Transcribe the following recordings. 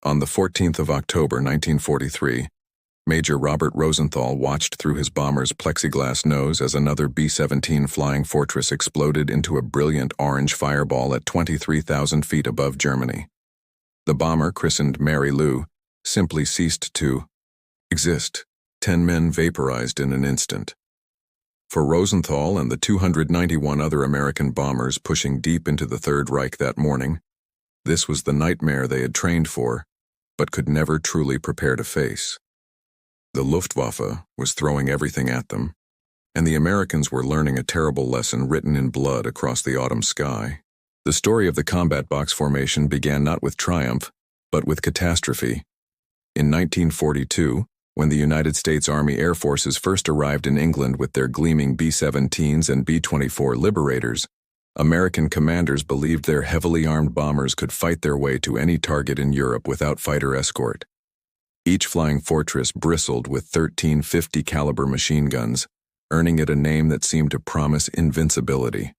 On the 14th of October 1943, Major Robert Rosenthal watched through his bomber's plexiglass nose as another B-17 Flying Fortress exploded into a brilliant orange fireball at 23,000 feet above Germany. The bomber, christened Mary Lou, simply ceased to exist. 10 men vaporized in an instant. For Rosenthal and the 291 other American bombers pushing deep into the Third Reich that morning, this was the nightmare they had trained for, but could never truly prepare to face. The Luftwaffe was throwing everything at them, and the Americans were learning a terrible lesson written in blood across the autumn sky. The story of the combat box formation began not with triumph, but with catastrophe. In 1942, when the United States Army Air Forces first arrived in England with their gleaming B-17s and B-24 Liberators, American commanders believed their heavily armed bombers could fight their way to any target in Europe without fighter escort. Each Flying Fortress bristled with 13 .50 caliber machine guns, earning it a name that seemed to promise invincibility.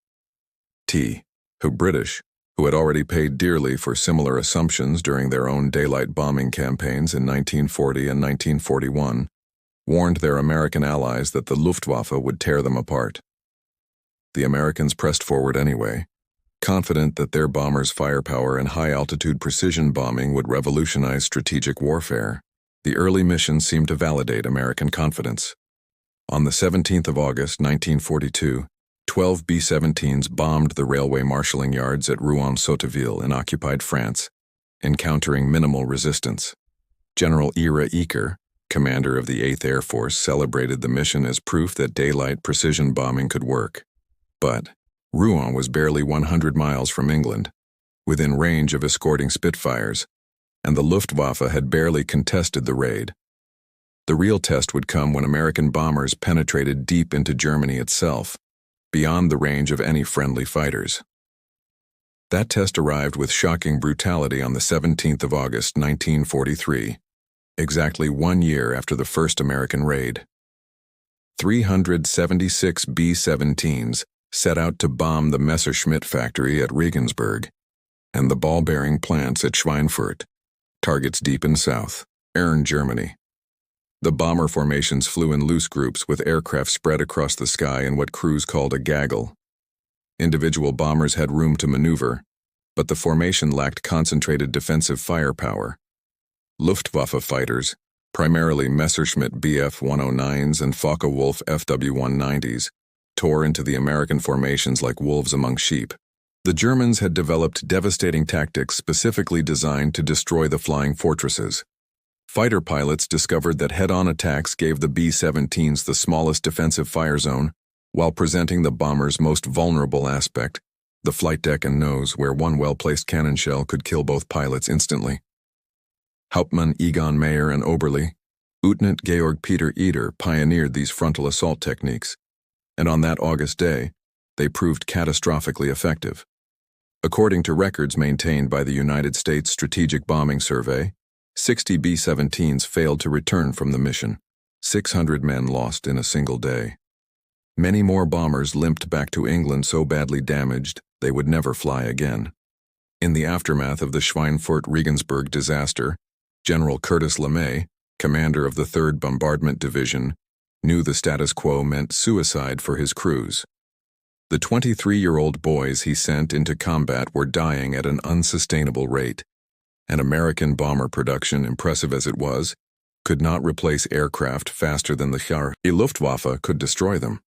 British, who had already paid dearly for similar assumptions during their own daylight bombing campaigns in 1940 and 1941, warned their American allies that the Luftwaffe would tear them apart. The Americans pressed forward anyway, confident that their bombers' firepower and high-altitude precision bombing would revolutionize strategic warfare. The early mission seemed to validate American confidence. On the 17th of August, 1942, 12 B-17s bombed the railway marshalling yards at Rouen-Sotteville in occupied France, encountering minimal resistance. General Ira Eaker, commander of the 8th Air Force, celebrated the mission as proof that daylight precision bombing could work. But Rouen was barely 100 miles from England, within range of escorting Spitfires, and the Luftwaffe had barely contested the raid. The real test would come when American bombers penetrated deep into Germany itself, beyond the range of any friendly fighters. That test arrived with shocking brutality on the 17th of August, 1943, exactly 1 year after the first American raid. 376 B-17s set out to bomb the Messerschmitt factory at Regensburg and the ball-bearing plants at Schweinfurt, targets deep in South, Erin, Germany. The bomber formations flew in loose groups with aircraft spread across the sky in what crews called a gaggle. Individual bombers had room to maneuver, but the formation lacked concentrated defensive firepower. Luftwaffe fighters, primarily Messerschmitt Bf-109s and Focke-Wulf FW-190s, tore into the American formations like wolves among sheep. The Germans had developed devastating tactics specifically designed to destroy the flying fortresses. Fighter pilots discovered that head-on attacks gave the B-17s the smallest defensive fire zone, while presenting the bomber's most vulnerable aspect, the flight deck and nose, where one well-placed cannon shell could kill both pilots instantly. Hauptmann Egon Mayer and Oberle, Lieutenant Georg Peter Eder pioneered these frontal assault techniques, and on that August day, they proved catastrophically effective. According to records maintained by the United States Strategic Bombing Survey, 60 B-17s failed to return from the mission, 600 men lost in a single day. Many more bombers limped back to England so badly damaged they would never fly again. In the aftermath of the Schweinfurt-Regensburg disaster, General Curtis LeMay, commander of the 3rd Bombardment Division, knew the status quo meant suicide for his crews. The 23-year-old boys he sent into combat were dying at an unsustainable rate, and American bomber production, impressive as it was, could not replace aircraft faster than the Luftwaffe could destroy them.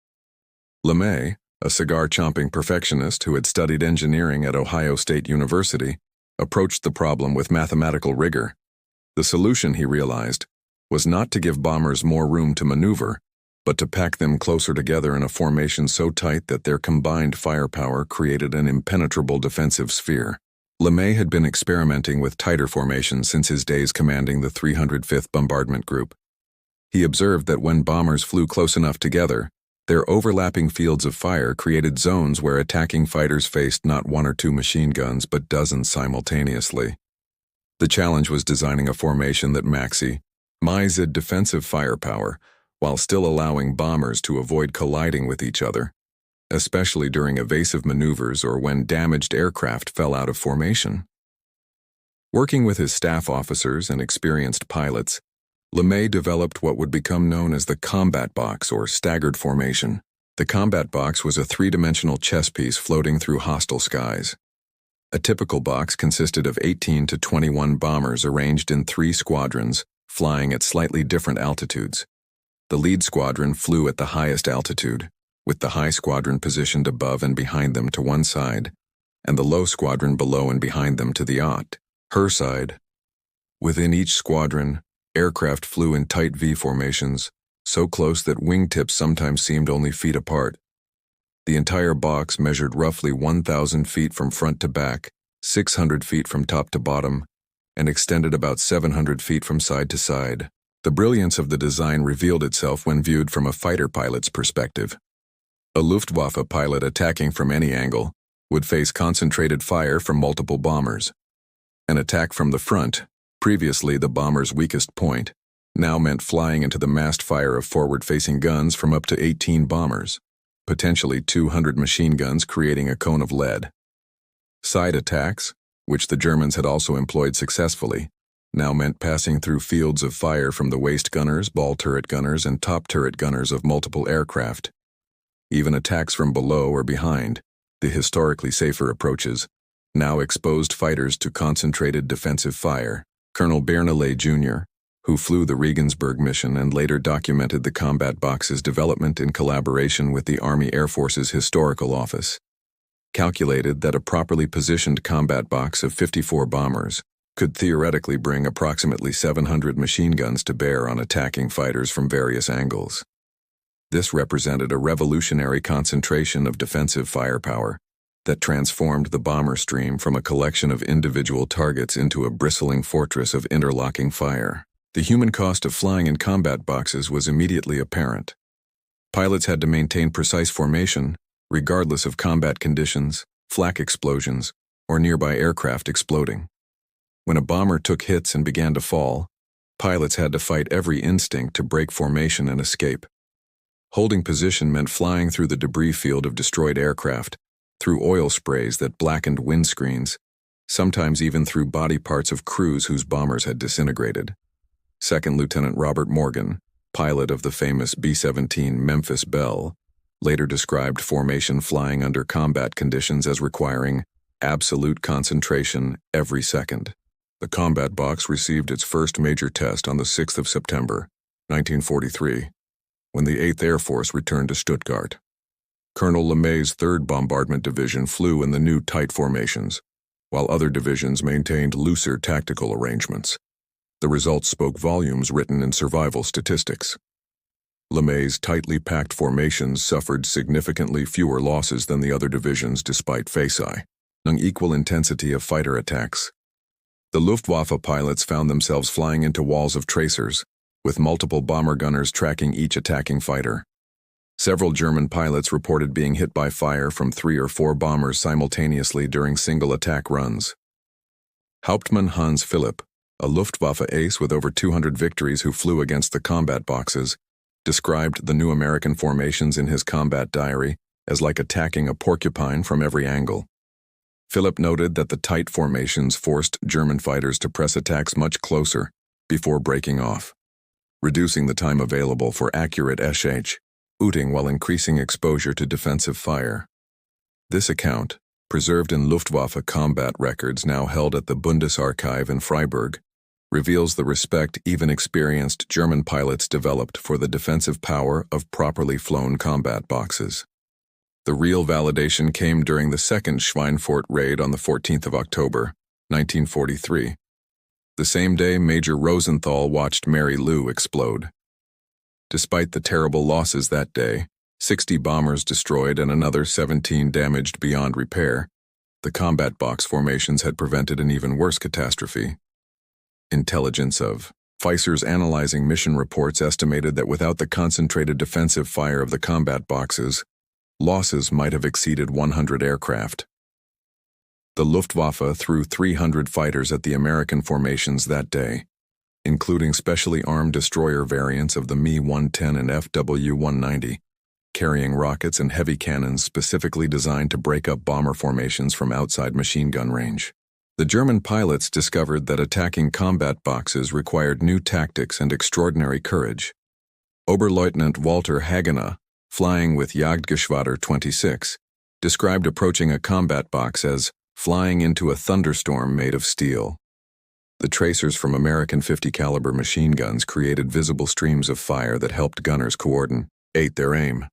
LeMay, a cigar-chomping perfectionist who had studied engineering at Ohio State University, approached the problem with mathematical rigor. The solution, he realized, was not to give bombers more room to maneuver, but to pack them closer together in a formation so tight that their combined firepower created an impenetrable defensive sphere. LeMay had been experimenting with tighter formations since his days commanding the 305th Bombardment Group. He observed that when bombers flew close enough together, their overlapping fields of fire created zones where attacking fighters faced not 1 or 2 machine guns but dozens simultaneously. The challenge was designing a formation that maximized defensive firepower while still allowing bombers to avoid colliding with each other, especially during evasive maneuvers or when damaged aircraft fell out of formation. Working with his staff officers and experienced pilots, LeMay developed what would become known as the combat box or staggered formation. The combat box was a three-dimensional chess piece floating through hostile skies. A typical box consisted of 18 to 21 bombers arranged in 3 squadrons, flying at slightly different altitudes. The lead squadron flew at the highest altitude, with the high squadron positioned above and behind them to one side, and the low squadron below and behind them to the her side. Within each squadron, aircraft flew in tight V formations, so close that wingtips sometimes seemed only feet apart. The entire box measured roughly 1,000 feet from front to back, 600 feet from top to bottom, and extended about 700 feet from side to side. The brilliance of the design revealed itself when viewed from a fighter pilot's perspective. A Luftwaffe pilot attacking from any angle would face concentrated fire from multiple bombers. An attack from the front, previously the bomber's weakest point, now meant flying into the massed fire of forward-facing guns from up to 18 bombers, potentially 200 machine guns creating a cone of lead. Side attacks, which the Germans had also employed successfully, now meant passing through fields of fire from the waist gunners, ball turret gunners, and top turret gunners of multiple aircraft. Even attacks from below or behind, the historically safer approaches, now exposed fighters to concentrated defensive fire. Colonel Bernoulli Jr., who flew the Regensburg mission and later documented the combat box's development in collaboration with the Army Air Force's Historical Office, calculated that a properly positioned combat box of 54 bombers could theoretically bring approximately 700 machine guns to bear on attacking fighters from various angles. This represented a revolutionary concentration of defensive firepower that transformed the bomber stream from a collection of individual targets into a bristling fortress of interlocking fire. The human cost of flying in combat boxes was immediately apparent. Pilots had to maintain precise formation, regardless of combat conditions, flak explosions, or nearby aircraft exploding. When a bomber took hits and began to fall, pilots had to fight every instinct to break formation and escape. Holding position meant flying through the debris field of destroyed aircraft, through oil sprays that blackened windscreens, sometimes even through body parts of crews whose bombers had disintegrated. Second Lieutenant Robert Morgan, pilot of the famous B-17 Memphis Belle, later described formation flying under combat conditions as requiring absolute concentration every second. The combat box received its first major test on the 6th of September, 1943, when the 8th Air Force returned to Stuttgart. Colonel LeMay's 3rd Bombardment Division flew in the new tight formations, while other divisions maintained looser tactical arrangements. The results spoke volumes written in survival statistics. LeMay's tightly packed formations suffered significantly fewer losses than the other divisions despite an equal intensity of fighter attacks. The Luftwaffe pilots found themselves flying into walls of tracers, with multiple bomber gunners tracking each attacking fighter. Several German pilots reported being hit by fire from 3 or 4 bombers simultaneously during single attack runs. Hauptmann Hans Philipp, a Luftwaffe ace with over 200 victories who flew against the combat boxes, described the new American formations in his combat diary as like attacking a porcupine from every angle. Philipp noted that the tight formations forced German fighters to press attacks much closer before breaking off, reducing the time available for accurate shooting while increasing exposure to defensive fire. This account, preserved in Luftwaffe combat records now held at the Bundesarchiv in Freiburg, reveals the respect even experienced German pilots developed for the defensive power of properly flown combat boxes. The real validation came during the second Schweinfurt raid on the 14th of October, 1943. The same day Major Rosenthal watched Mary Lou explode. Despite the terrible losses that day, 60 bombers destroyed and another 17 damaged beyond repair, the combat box formations had prevented an even worse catastrophe. Intelligence of Feiser's analyzing mission reports estimated that without the concentrated defensive fire of the combat boxes, losses might have exceeded 100 aircraft. The Luftwaffe threw 300 fighters at the American formations that day, including specially armed destroyer variants of the Me-110 and FW-190, carrying rockets and heavy cannons specifically designed to break up bomber formations from outside machine gun range. The German pilots discovered that attacking combat boxes required new tactics and extraordinary courage. Oberleutnant Walter Hagener, flying with Jagdgeschwader 26, described approaching a combat box as flying into a thunderstorm made of steel. The tracers from American 50 caliber machine guns created visible streams of fire that helped gunners coordinate their aim.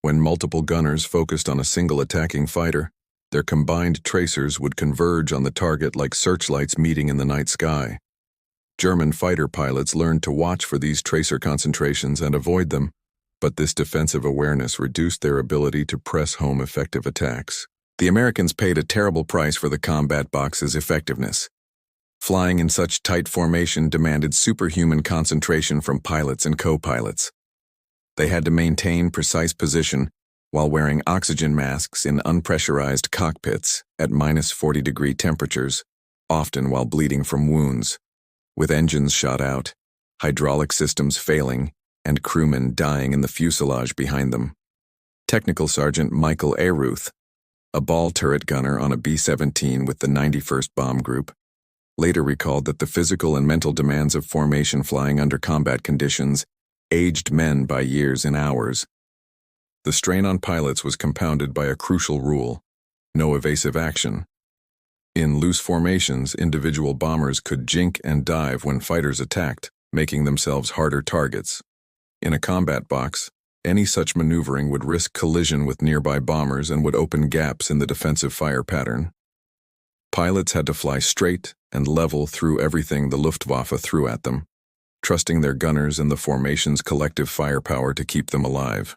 When multiple gunners focused on a single attacking fighter, their combined tracers would converge on the target like searchlights meeting in the night sky. German fighter pilots learned to watch for these tracer concentrations and avoid them, but this defensive awareness reduced their ability to press home effective attacks. The Americans paid a terrible price for the combat box's effectiveness. Flying in such tight formation demanded superhuman concentration from pilots and co-pilots. They had to maintain precise position while wearing oxygen masks in unpressurized cockpits at -40-degree temperatures, often while bleeding from wounds, with engines shot out, hydraulic systems failing, and crewmen dying in the fuselage behind them. Technical Sergeant Michael Aruth, a ball turret gunner on a B-17 with the 91st Bomb Group, later recalled that the physical and mental demands of formation flying under combat conditions aged men by years in hours. The strain on pilots was compounded by a crucial rule: no evasive action. In loose formations, individual bombers could jink and dive when fighters attacked, making themselves harder targets. In a combat box, any such maneuvering would risk collision with nearby bombers and would open gaps in the defensive fire pattern. Pilots had to fly straight and level through everything the Luftwaffe threw at them, trusting their gunners and the formation's collective firepower to keep them alive.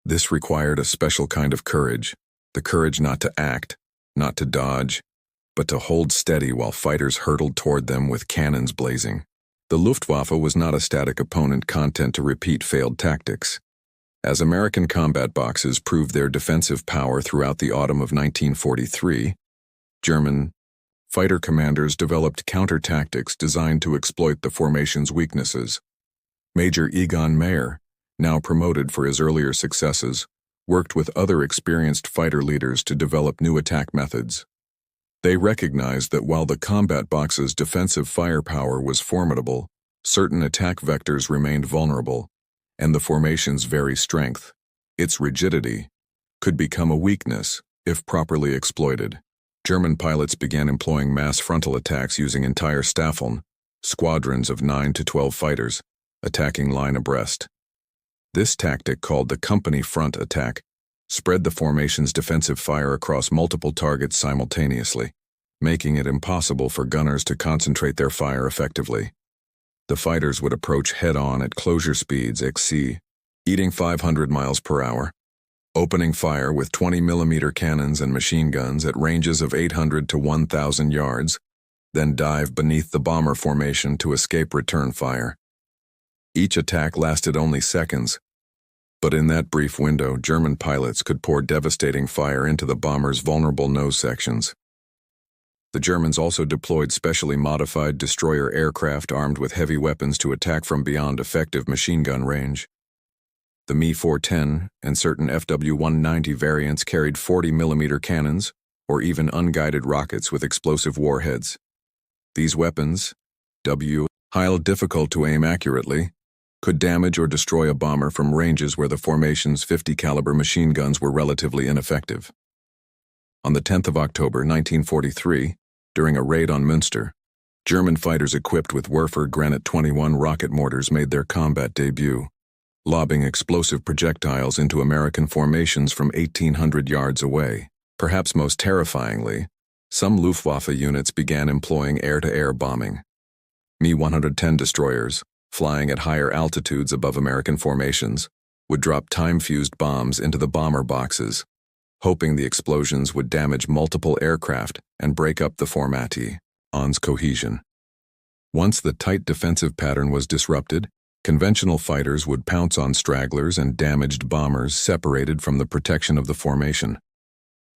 This required a special kind of courage, the courage not to act, not to dodge, but to hold steady while fighters hurtled toward them with cannons blazing. The Luftwaffe was not a static opponent content to repeat failed tactics. As American combat boxes proved their defensive power throughout the autumn of 1943, German fighter commanders developed counter-tactics designed to exploit the formation's weaknesses. Major Egon Mayer, now promoted for his earlier successes, worked with other experienced fighter leaders to develop new attack methods. They recognized that while the combat box's defensive firepower was formidable, certain attack vectors remained vulnerable, and the formation's very strength, its rigidity, could become a weakness if properly exploited. German pilots began employing mass frontal attacks using entire Staffeln, squadrons of 9 to 12 fighters, attacking line abreast. This tactic, called the company front attack, spread the formation's defensive fire across multiple targets simultaneously, making it impossible for gunners to concentrate their fire effectively. The fighters would approach head-on at closure speeds exceeding 500 miles per hour, opening fire with 20mm cannons and machine guns at ranges of 800 to 1,000 yards, then dive beneath the bomber formation to escape return fire. Each attack lasted only seconds, but in that brief window, German pilots could pour devastating fire into the bomber's vulnerable nose sections. The Germans also deployed specially modified destroyer aircraft armed with heavy weapons to attack from beyond effective machine gun range. The Me-410 and certain FW-190 variants carried 40mm cannons or even unguided rockets with explosive warheads. These weapons, while difficult to aim accurately, could damage or destroy a bomber from ranges where the formation's 50 caliber machine guns were relatively ineffective. On the 10th of October 1943, during a raid on Münster, German fighters equipped with Werfer Granit 21 rocket mortars made their combat debut, lobbing explosive projectiles into American formations from 1,800 yards away. Perhaps most terrifyingly, some Luftwaffe units began employing air-to-air bombing. Me-110 destroyers, flying at higher altitudes above American formations, would drop time-fused bombs into the bomber boxes, hoping the explosions would damage multiple aircraft and break up the formation's cohesion. Once the tight defensive pattern was disrupted, conventional fighters would pounce on stragglers and damaged bombers separated from the protection of the formation.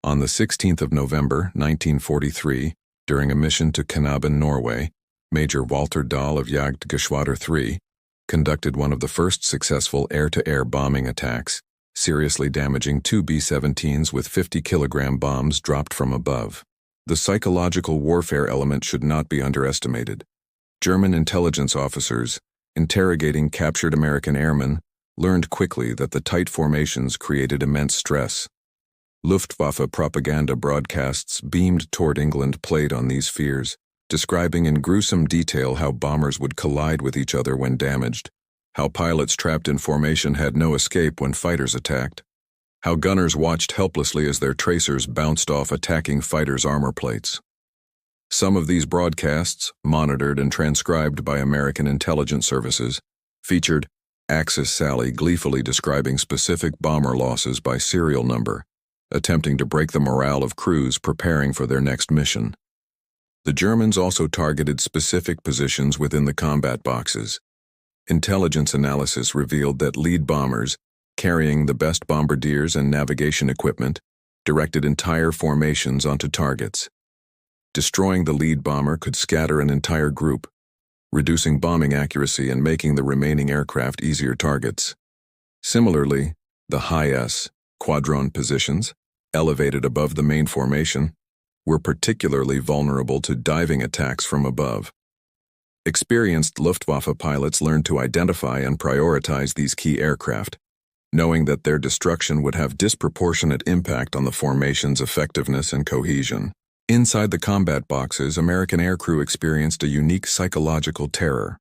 On the 16th of November 1943, during a mission to Knaben, Norway, Major Walter Dahl of Jagdgeschwader 3 conducted one of the first successful air-to-air bombing attacks, seriously damaging 2 B-17s with 50-kilogram bombs dropped from above. The psychological warfare element should not be underestimated. German intelligence officers, interrogating captured American airmen, learned quickly that the tight formations created immense stress. Luftwaffe propaganda broadcasts beamed toward England played on these fears, describing in gruesome detail how bombers would collide with each other when damaged, how pilots trapped in formation had no escape when fighters attacked, how gunners watched helplessly as their tracers bounced off attacking fighters' armor plates. Some of these broadcasts, monitored and transcribed by American intelligence services, featured Axis Sally gleefully describing specific bomber losses by serial number, attempting to break the morale of crews preparing for their next mission. The Germans also targeted specific positions within the combat boxes. Intelligence analysis revealed that lead bombers, carrying the best bombardiers and navigation equipment, directed entire formations onto targets. Destroying the lead bomber could scatter an entire group, reducing bombing accuracy and making the remaining aircraft easier targets. Similarly, the high-S, quadron positions, elevated above the main formation, were particularly vulnerable to diving attacks from above. Experienced Luftwaffe pilots learned to identify and prioritize these key aircraft, knowing that their destruction would have disproportionate impact on the formation's effectiveness and cohesion. Inside the combat boxes, American aircrew experienced a unique psychological terror.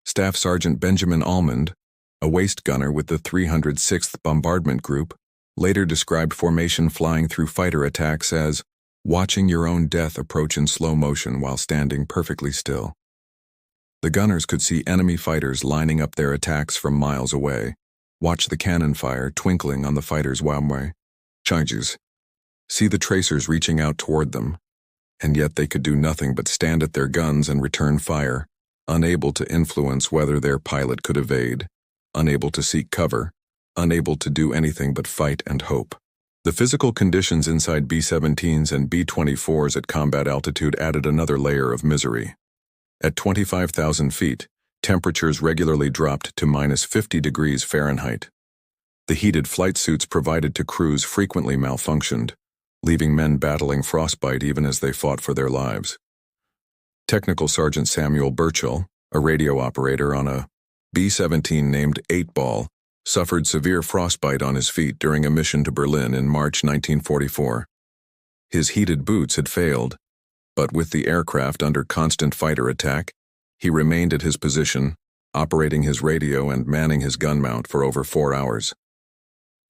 Staff Sergeant Benjamin Almond, a waist gunner with the 306th Bombardment Group, later described formation flying through fighter attacks as watching your own death approach in slow motion while standing perfectly still. The gunners could see enemy fighters lining up their attacks from miles away, watch the cannon fire twinkling on the fighters' wamway, charges, see the tracers reaching out toward them, and yet they could do nothing but stand at their guns and return fire, unable to influence whether their pilot could evade, unable to seek cover, unable to do anything but fight and hope. The physical conditions inside B-17s and B-24s at combat altitude added another layer of misery. At 25,000 feet, temperatures regularly dropped to -50 degrees Fahrenheit. The heated flight suits provided to crews frequently malfunctioned, leaving men battling frostbite even as they fought for their lives. Technical Sergeant Samuel Burchell, a radio operator on a B-17 named 8-Ball, suffered severe frostbite on his feet during a mission to Berlin in March 1944. His heated boots had failed, but with the aircraft under constant fighter attack, he remained at his position, operating his radio and manning his gun mount for over 4 hours.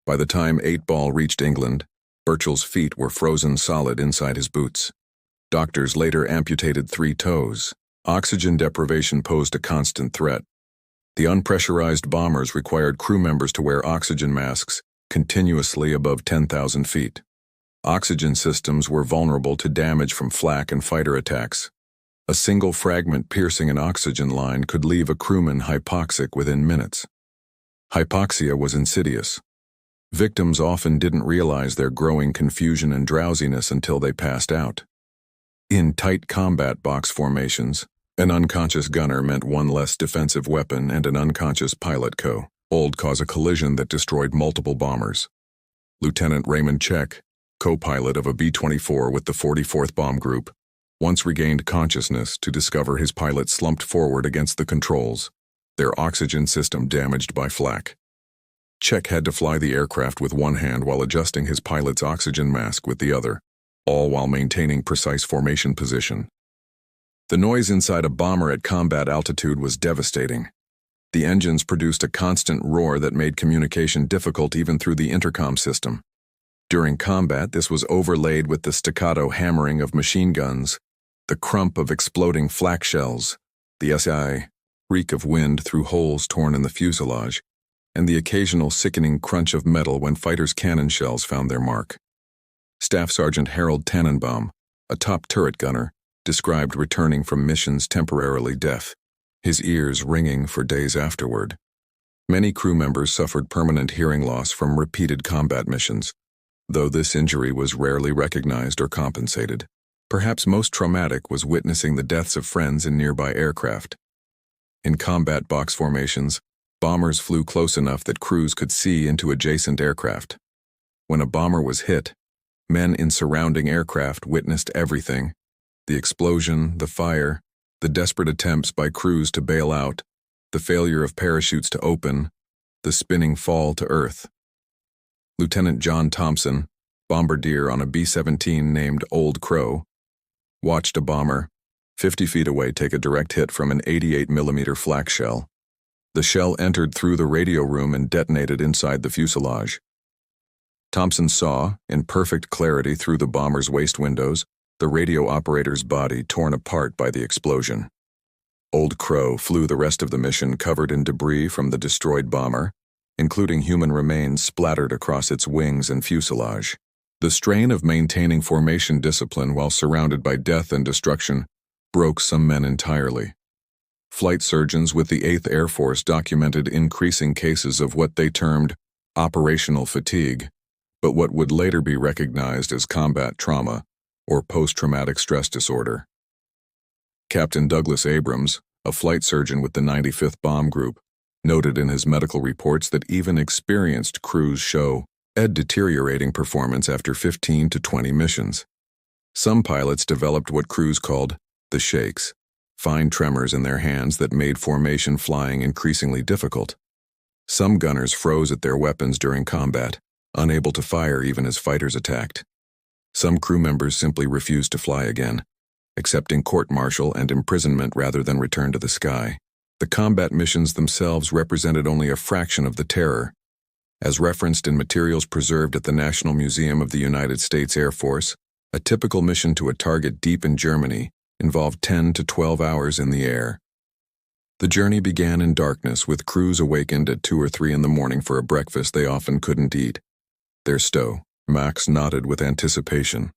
By the time 8-Ball reached England, Burchell's feet were frozen solid inside his boots. Doctors later amputated 3 toes. Oxygen deprivation posed a constant threat. The unpressurized bombers required crew members to wear oxygen masks continuously above 10,000 feet. Oxygen systems were vulnerable to damage from flak and fighter attacks. A single fragment piercing an oxygen line could leave a crewman hypoxic within minutes. Hypoxia was insidious. Victims often didn't realize their growing confusion and drowsiness until they passed out. In tight combat box formations, an unconscious gunner meant one less defensive weapon and an unconscious pilot could cause a collision that destroyed multiple bombers. Lieutenant Raymond Check, co-pilot of a B-24 with the 44th Bomb Group, once regained consciousness to discover his pilot slumped forward against the controls, their oxygen system damaged by flak. Check had to fly the aircraft with one hand while adjusting his pilot's oxygen mask with the other, all while maintaining precise formation position. The noise inside a bomber at combat altitude was devastating. The engines produced a constant roar that made communication difficult even through the intercom system. During combat, this was overlaid with the staccato hammering of machine guns, the crump of exploding flak shells, the SI reek of wind through holes torn in the fuselage, and the occasional sickening crunch of metal when fighters' cannon shells found their mark. Staff Sergeant Harold Tannenbaum, a top turret gunner, described returning from missions temporarily deaf, his ears ringing for days afterward. Many crew members suffered permanent hearing loss from repeated combat missions, though this injury was rarely recognized or compensated. Perhaps most traumatic was witnessing the deaths of friends in nearby aircraft. In combat box formations, bombers flew close enough that crews could see into adjacent aircraft. When a bomber was hit, Men in surrounding aircraft witnessed everything: the explosion, the fire, the desperate attempts by crews to bail out, the failure of parachutes to open, the spinning fall to earth. Lieutenant John Thompson, bombardier on a B-17 named Old Crow, watched a bomber 50 feet away take a direct hit from an 88mm flak shell. The shell entered through the radio room and detonated inside the fuselage. Thompson saw, in perfect clarity through the bomber's waist windows, the radio operator's body torn apart by the explosion. Old Crow flew the rest of the mission covered in debris from the destroyed bomber, including human remains splattered across its wings and fuselage. The strain of maintaining formation discipline while surrounded by death and destruction broke some men entirely. Flight surgeons with the 8th Air Force documented increasing cases of what they termed operational fatigue, but what would later be recognized as combat trauma or post-traumatic stress disorder. Captain Douglas Abrams, a flight surgeon with the 95th Bomb Group, noted in his medical reports that even experienced crews show a deteriorating performance after 15 to 20 missions. Some pilots developed what crews called the shakes, fine tremors in their hands that made formation flying increasingly difficult. Some gunners froze at their weapons during combat, unable to fire even as fighters attacked. Some crew members simply refused to fly again, accepting court-martial and imprisonment rather than return to the sky. The combat missions themselves represented only a fraction of the terror. As referenced in materials preserved at the National Museum of the United States Air Force, a typical mission to a target deep in Germany involved 10 to 12 hours in the air. The journey began in darkness, with crews awakened at 2 or 3 in the morning for a breakfast they often couldn't eat. Their stomachs nodded with anticipation.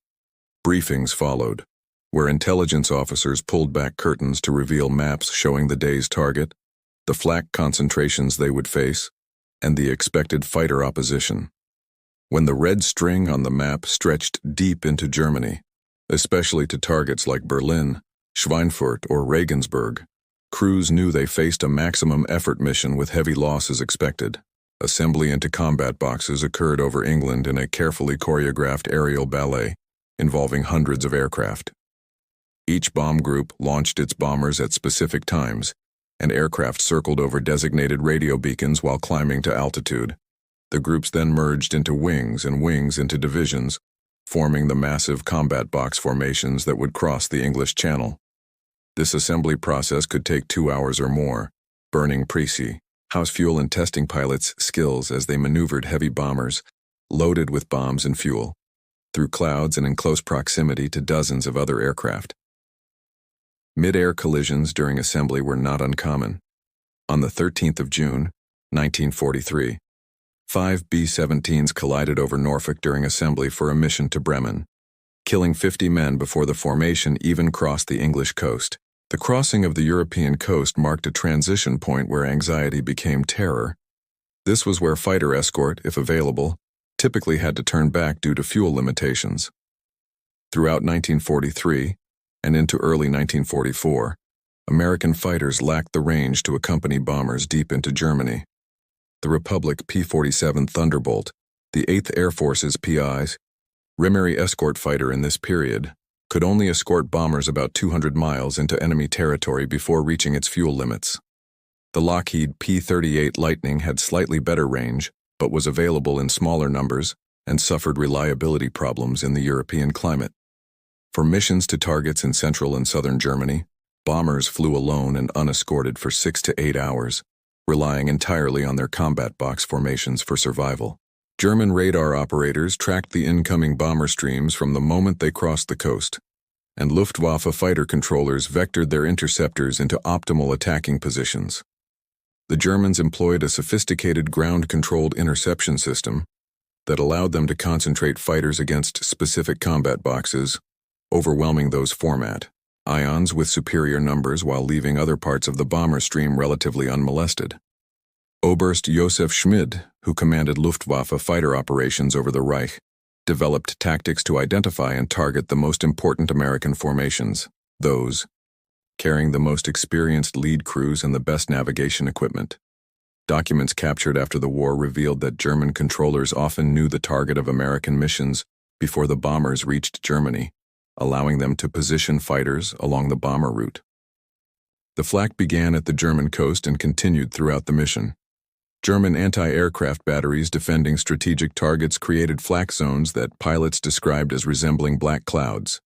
Briefings followed, where intelligence officers pulled back curtains to reveal maps showing the day's target, the flak concentrations they would face, and the expected fighter opposition. When the red string on the map stretched deep into Germany, especially to targets like Berlin, Schweinfurt, or Regensburg, crews knew they faced a maximum effort mission with heavy losses expected. Assembly into combat boxes occurred over England in a carefully choreographed aerial ballet involving hundreds of aircraft. Each bomb group launched its bombers at specific times, and aircraft circled over designated radio beacons while climbing to altitude. The groups then merged into wings and wings into divisions, forming the massive combat box formations that would cross the English Channel. This assembly process could take 2 hours or more, burning house fuel and testing pilots' skills as they maneuvered heavy bombers, loaded with bombs and fuel, through clouds and in close proximity to dozens of other aircraft. Mid-air collisions during assembly were not uncommon. On the 13th of June, 1943, 5 B-17s collided over Norfolk during assembly for a mission to Bremen, killing 50 men before the formation even crossed the English coast. The crossing of the European coast marked a transition point where anxiety became terror. This was where fighter escort, if available, typically had to turn back due to fuel limitations. Throughout 1943 and into early 1944, American fighters lacked the range to accompany bombers deep into Germany. The Republic P-47 Thunderbolt, the 8th Air Force's PI's primary escort fighter in this period, could only escort bombers about 200 miles into enemy territory before reaching its fuel limits. The Lockheed P-38 Lightning had slightly better range, but was available in smaller numbers and suffered reliability problems in the European climate. For missions to targets in central and southern Germany, bombers flew alone and unescorted for 6 to 8 hours, relying entirely on their combat box formations for survival. German radar operators tracked the incoming bomber streams from the moment they crossed the coast, and Luftwaffe fighter controllers vectored their interceptors into optimal attacking positions. The Germans employed a sophisticated ground-controlled interception system that allowed them to concentrate fighters against specific combat boxes, overwhelming those format ions with superior numbers while leaving other parts of the bomber stream relatively unmolested. Oberst Josef Schmid, who commanded Luftwaffe fighter operations over the Reich, developed tactics to identify and target the most important American formations, those carrying the most experienced lead crews and the best navigation equipment. Documents captured after the war revealed that German controllers often knew the target of American missions before the bombers reached Germany, allowing them to position fighters along the bomber route. The flak began at the German coast and continued throughout the mission. German anti-aircraft batteries defending strategic targets created flak zones that pilots described as resembling black clouds.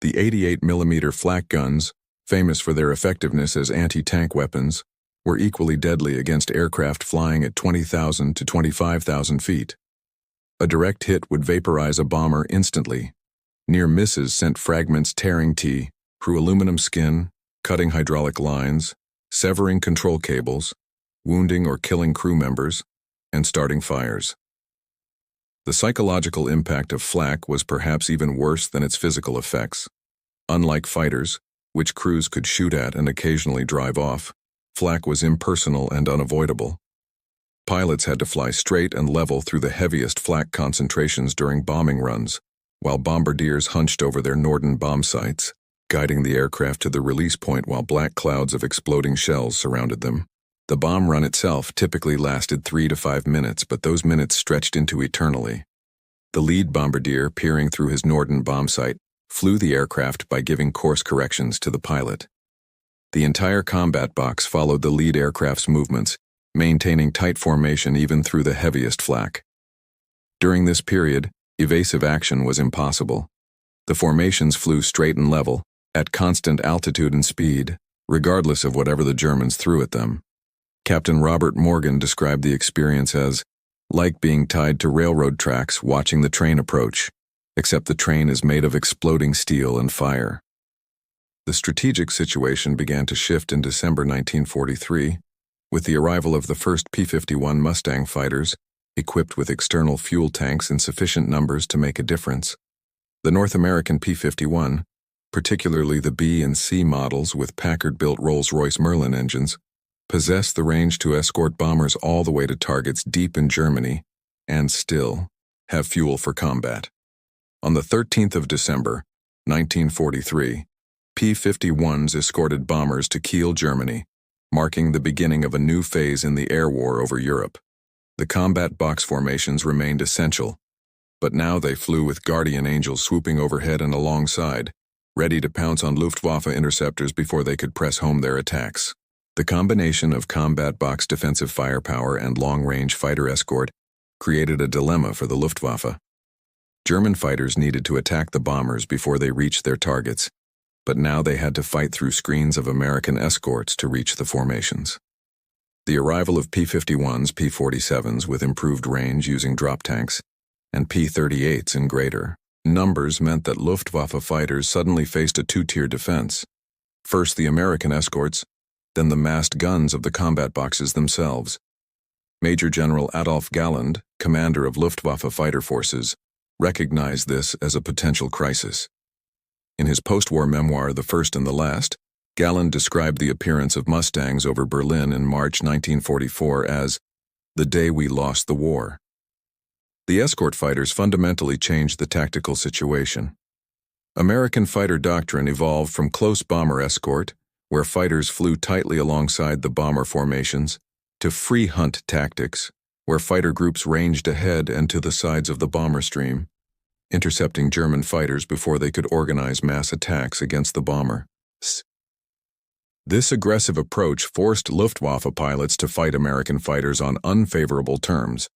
The 88mm flak guns, famous for their effectiveness as anti-tank weapons, were equally deadly against aircraft flying at 20,000 to 25,000 feet. A direct hit would vaporize a bomber instantly. Near misses sent fragments tearing through aluminum skin, cutting hydraulic lines, severing control cables, wounding or killing crew members, and starting fires. The psychological impact of flak was perhaps even worse than its physical effects. Unlike fighters, which crews could shoot at and occasionally drive off, flak was impersonal and unavoidable. Pilots had to fly straight and level through the heaviest flak concentrations during bombing runs, while bombardiers hunched over their Norden bomb sites, guiding the aircraft to the release point while black clouds of exploding shells surrounded them. The bomb run itself typically lasted 3 to 5 minutes, but those minutes stretched into eternity. The lead bombardier, peering through his Norden bomb site, flew the aircraft by giving course corrections to the pilot. The entire combat box followed the lead aircraft's movements, maintaining tight formation even through the heaviest flak. During this period, evasive action was impossible. The formations flew straight and level, at constant altitude and speed, regardless of whatever the Germans threw at them. Captain Robert Morgan described the experience as like being tied to railroad tracks watching the train approach, except the train is made of exploding steel and fire. The strategic situation began to shift in December 1943, with the arrival of the first P-51 Mustang fighters, equipped with external fuel tanks in sufficient numbers to make a difference. The North American P-51, particularly the B and C models with Packard-built Rolls-Royce Merlin engines, possessed the range to escort bombers all the way to targets deep in Germany, and still have fuel for combat. On the 13th of December, 1943, P-51s escorted bombers to Kiel, Germany, marking the beginning of a new phase in the air war over Europe. The combat box formations remained essential, but now they flew with guardian angels swooping overhead and alongside, ready to pounce on Luftwaffe interceptors before they could press home their attacks. The combination of combat box defensive firepower and long-range fighter escort created a dilemma for the Luftwaffe. German fighters needed to attack the bombers before they reached their targets, but now they had to fight through screens of American escorts to reach the formations. The arrival of P-51s, P-47s with improved range using drop tanks, and P-38s in greater numbers meant that Luftwaffe fighters suddenly faced a two-tier defense. First the American escorts, then the massed guns of the combat boxes themselves. Major General Adolf Galland, commander of Luftwaffe fighter forces, recognized this as a potential crisis. In his post-war memoir, The First and the Last, Galland described the appearance of Mustangs over Berlin in March 1944 as the day we lost the war. The escort fighters fundamentally changed the tactical situation. American fighter doctrine evolved from close bomber escort, where fighters flew tightly alongside the bomber formations, to free hunt tactics, where fighter groups ranged ahead and to the sides of the bomber stream, intercepting German fighters before they could organize mass attacks against the bomber. This aggressive approach forced Luftwaffe pilots to fight American fighters on unfavorable terms.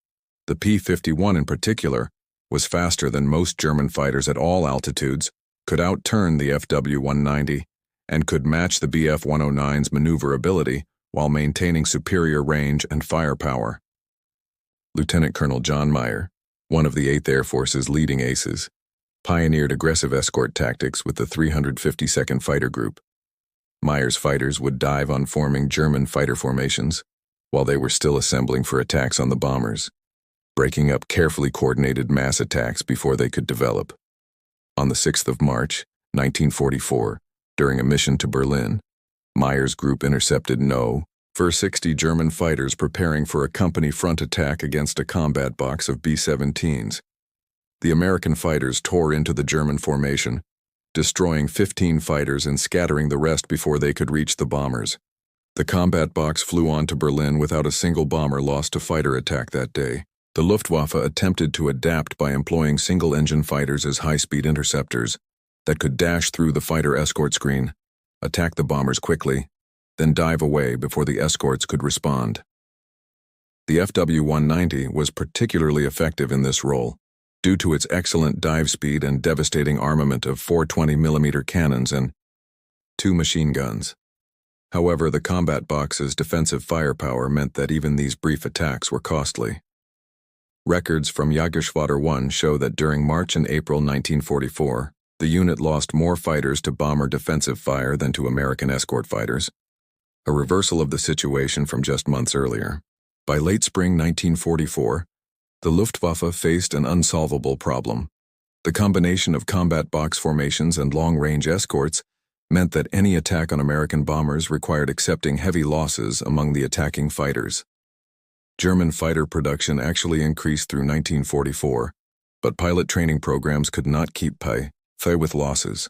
The P-51 in particular was faster than most German fighters at all altitudes, could outturn the FW-190, and could match the Bf-109's maneuverability while maintaining superior range and firepower. Lieutenant Colonel John Meyer, one of the 8th Air Force's leading aces, pioneered aggressive escort tactics with the 352nd Fighter Group. Meyer's fighters would dive on forming German fighter formations while they were still assembling for attacks on the bombers, breaking up carefully coordinated mass attacks before they could develop. On the 6th of March, 1944, during a mission to Berlin, Meyer's group intercepted No. 60 German fighters preparing for a company front attack against a combat box of B-17s. The American fighters tore into the German formation, destroying 15 fighters and scattering the rest before they could reach the bombers. The combat box flew on to Berlin without a single bomber lost to fighter attack that day. The Luftwaffe attempted to adapt by employing single-engine fighters as high-speed interceptors that could dash through the fighter escort screen, attack the bombers quickly, then dive away before the escorts could respond. The FW-190 was particularly effective in this role, due to its excellent dive speed and devastating armament of 420mm cannons and 2 machine guns. However, the combat box's defensive firepower meant that even these brief attacks were costly. Records from Jägerschwader 1 show that during March and April 1944, the unit lost more fighters to bomber defensive fire than to American escort fighters, a reversal of the situation from just months earlier. By late spring 1944, the Luftwaffe faced an unsolvable problem. The combination of combat box formations and long-range escorts meant that any attack on American bombers required accepting heavy losses among the attacking fighters. German fighter production actually increased through 1944, but pilot training programs could not keep pace with losses.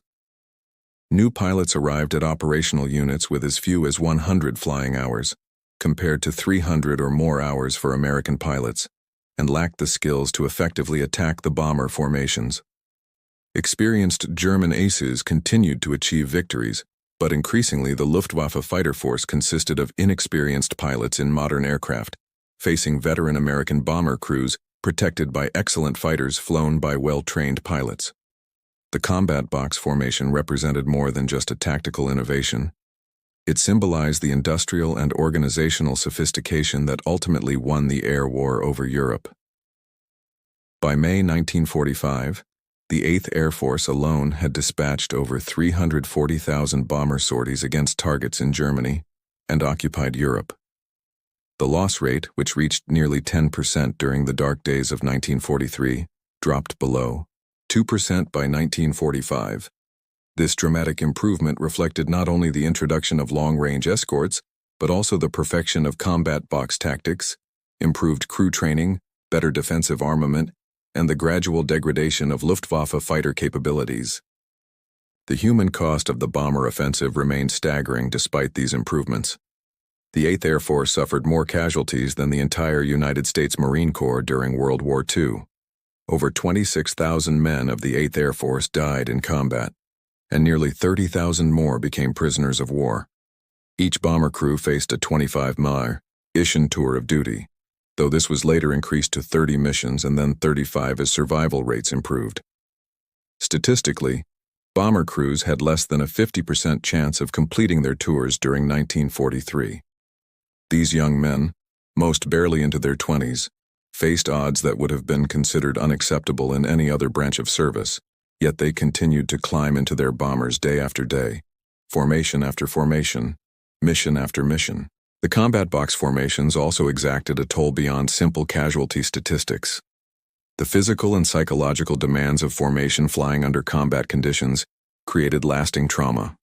New pilots arrived at operational units with as few as 100 flying hours, compared to 300 or more hours for American pilots, and lacked the skills to effectively attack the bomber formations. Experienced German aces continued to achieve victories, but increasingly the Luftwaffe fighter force consisted of inexperienced pilots in modern aircraft, facing veteran American bomber crews protected by excellent fighters flown by well-trained pilots. The combat box formation represented more than just a tactical innovation. It symbolized the industrial and organizational sophistication that ultimately won the air war over Europe. By May 1945, the 8th Air Force alone had dispatched over 340,000 bomber sorties against targets in Germany and occupied Europe. The loss rate, which reached nearly 10% during the dark days of 1943, dropped below 2% by 1945. This dramatic improvement reflected not only the introduction of long-range escorts, but also the perfection of combat box tactics, improved crew training, better defensive armament, and the gradual degradation of Luftwaffe fighter capabilities. The human cost of the bomber offensive remained staggering despite these improvements. The 8th Air Force suffered more casualties than the entire United States Marine Corps during World War II. Over 26,000 men of the 8th Air Force died in combat, and nearly 30,000 more became prisoners of war. Each bomber crew faced a 25-mission tour of duty, though this was later increased to 30 missions and then 35 as survival rates improved. Statistically, bomber crews had less than a 50% chance of completing their tours during 1943. These young men, most barely into their 20s, faced odds that would have been considered unacceptable in any other branch of service, yet they continued to climb into their bombers day after day, formation after formation, mission after mission. The combat box formations also exacted a toll beyond simple casualty statistics. The physical and psychological demands of formation flying under combat conditions created lasting trauma.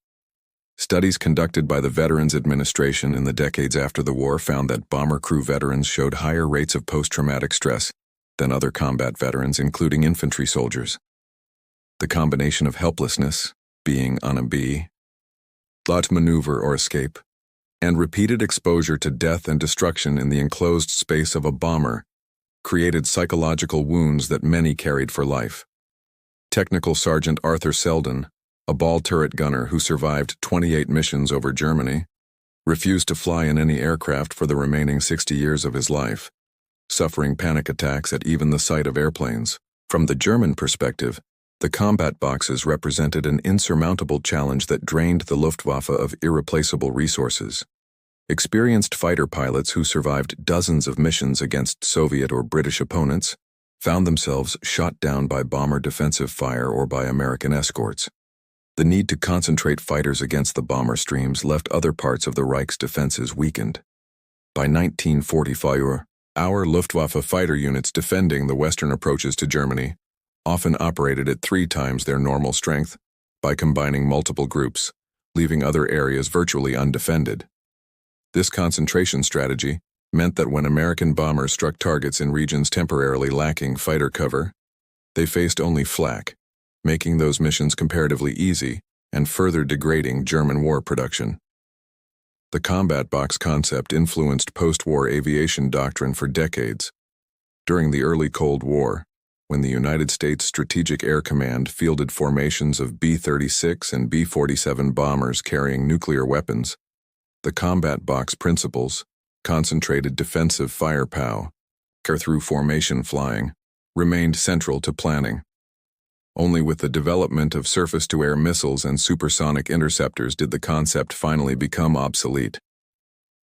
Studies conducted by the Veterans Administration in the decades after the war found that bomber crew veterans showed higher rates of post-traumatic stress than other combat veterans, including infantry soldiers. The combination of helplessness, being on a bee, lot maneuver or escape, and repeated exposure to death and destruction in the enclosed space of a bomber created psychological wounds that many carried for life. Technical Sergeant Arthur Selden, a ball turret gunner who survived 28 missions over Germany, refused to fly in any aircraft for the remaining 60 years of his life, suffering panic attacks at even the sight of airplanes. From the German perspective, the combat boxes represented an insurmountable challenge that drained the Luftwaffe of irreplaceable resources. Experienced fighter pilots who survived dozens of missions against Soviet or British opponents found themselves shot down by bomber defensive fire or by American escorts. The need to concentrate fighters against the bomber streams left other parts of the Reich's defenses weakened. By 1945, our Luftwaffe fighter units defending the western approaches to Germany often operated at 3 times their normal strength by combining multiple groups, leaving other areas virtually undefended. This concentration strategy meant that when American bombers struck targets in regions temporarily lacking fighter cover, they faced only flak, making those missions comparatively easy and further degrading German war production. The combat box concept influenced post-war aviation doctrine for decades. During the early Cold War, when the United States Strategic Air Command fielded formations of B-36 and B-47 bombers carrying nuclear weapons, the combat box principles, concentrated defensive firepower, through formation flying, remained central to planning. Only with the development of surface-to-air missiles and supersonic interceptors did the concept finally become obsolete.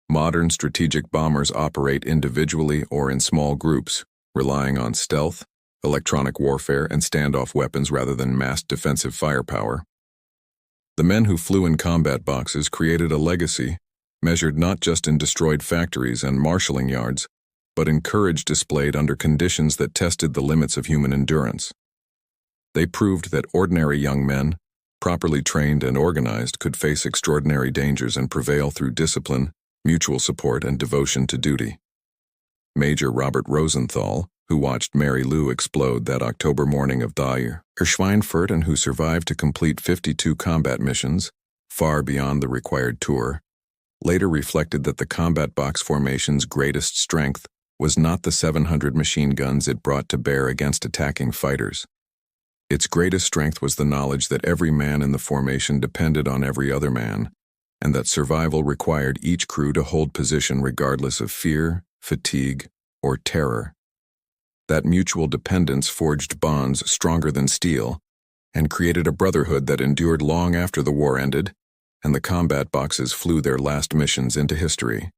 Modern strategic bombers operate individually or in small groups, relying on stealth, electronic warfare, and standoff weapons rather than massed defensive firepower. The men who flew in combat boxes created a legacy, measured not just in destroyed factories and marshalling yards, but in courage displayed under conditions that tested the limits of human endurance. They proved that ordinary young men, properly trained and organized, could face extraordinary dangers and prevail through discipline, mutual support, and devotion to duty. Major Robert Rosenthal, who watched Mary Lou explode that October morning of die Schweinfurt and who survived to complete 52 combat missions, far beyond the required tour, later reflected that the combat box formation's greatest strength was not the 700 machine guns it brought to bear against attacking fighters. Its greatest strength was the knowledge that every man in the formation depended on every other man, and that survival required each crew to hold position regardless of fear, fatigue, or terror. That mutual dependence forged bonds stronger than steel, and created a brotherhood that endured long after the war ended, and the combat boxes flew their last missions into history.